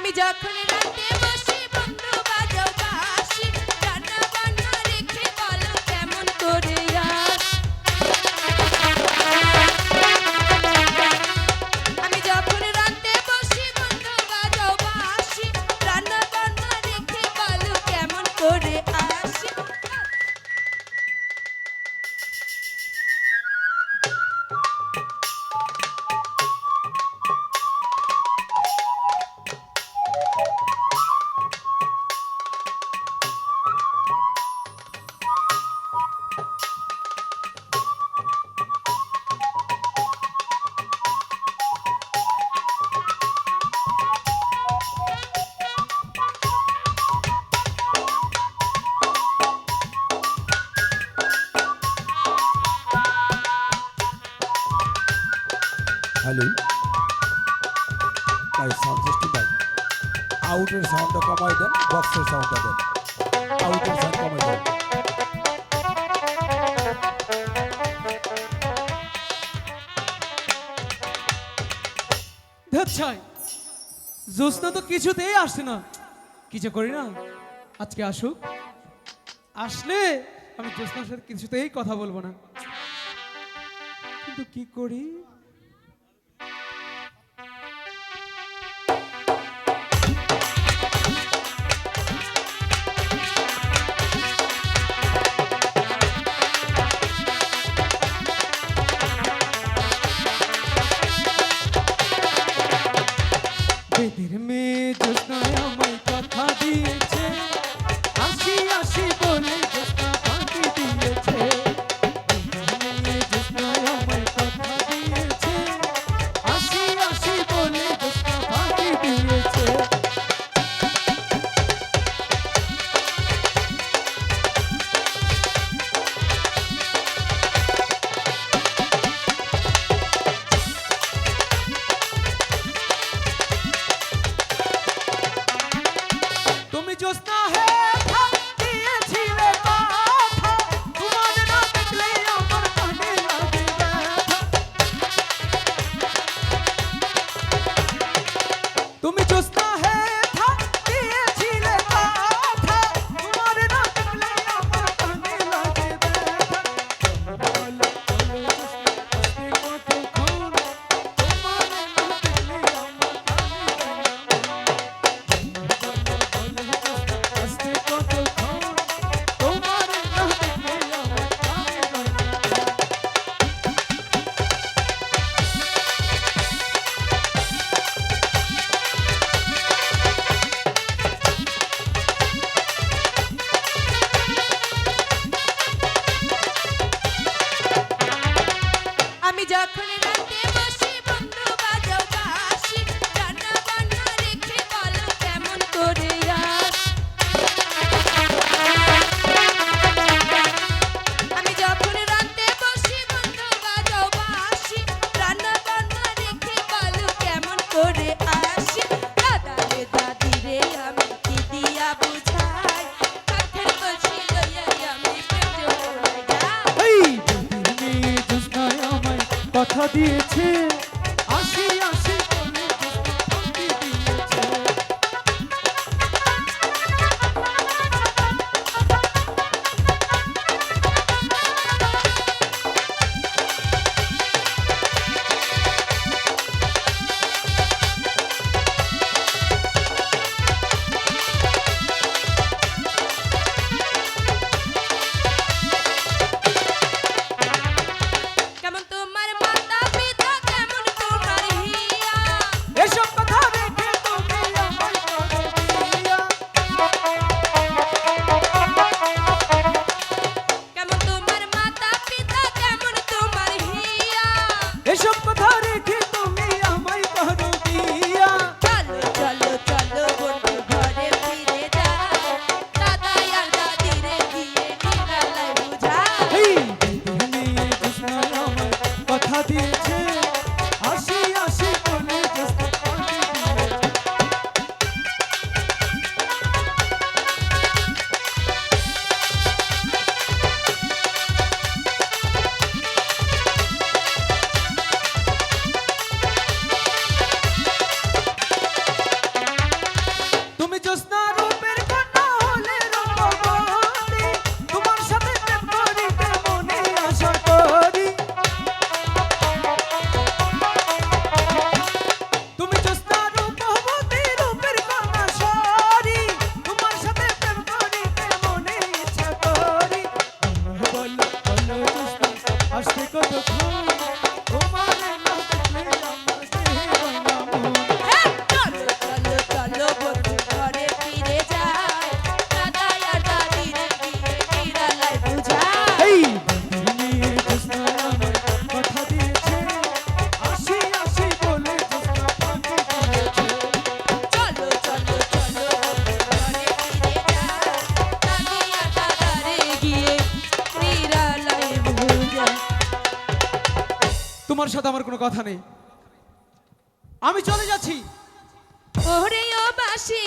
আমি যখন রাতে বসি বন্ধু বাজাও বাঁশি, রান্না বান্না রেখে বলো কেমন করে আস। আমি যখন রাতে বসি বন্ধু বাজাও বাঁশি, রান্না বান্না রেখে বলো কেমন করে আসি। হ্যালো, ভাই সাউন্ড সিস্টেম ভাই, আউটের সাউন্ডটা কমাই দেন, বক্সের সাউন্ডটা দেন, আউটের সাউন্ড কমাই দেন। ধ্যাৎছাই, জ্যোৎস্না তো কিছুতেই আসছে না। কিছু করি না, আজকে আসুক, আসলে আমি জ্যোৎস্নার সাথে কিছুতেই কথা বলবো না। কিন্তু কি করি? বেদের মেয়ে জ্যোৎস্নায় আমায় কথা দিয়েছে, আসি আসি বলে জ্যোৎস্না ফাঁকি দিয়েছে। বেদের মেয়ে জ্যোৎস্নায় আমায় কথা দিয়েছে, আসি আসি বলে জ্যোৎস্না ফাঁকি দিয়েছে। তুমি জ্যোৎস্না হে ফাঁক দিয়েছিলে কথা, তোমার না দেখলে আমার কানে লাগে ব্যথা। তুমি জ্যোৎস্না হে ফাঁক দিয়েছিলে কথা, তোমার না দেখলে আমার কানে লাগে ব্যথা। বলো বলো জ্যোৎস্না আসবে কতক্ষণ, তোমার না দেখলে আমার কানে লাগে ব্যথা। আসতে কতক্ষণ, তোমার না দেখলে আমার কানে লাগে। আমি যখন রাতে বসি বন্ধু বাজাও বাঁশি, রান্না বান্না রেখে বলো কেমন করে আস। আমি যখন রাতে বসি বন্ধু বাজাও বাঁশি, রান্না বান্না রেখে বলো কেমন করে আসি। দাদা রে দাদি রে আমি কি দিয়া বুঝাই, কাঠের কলসি লইয়াই আমি প্রেম জমাই যাই। এই বেদের মেয়ে জ্যোৎস্নায় আমায় কথা দিয়েছে, আসি আসি বলে জ্যোৎস্না ফাঁকি দিয়েছে। কেমন তোমার মাতা পিতা তোমার সাথে আমার কোনো কথা নেই, আমি চলে যাচ্ছি। ওরে ও বাসি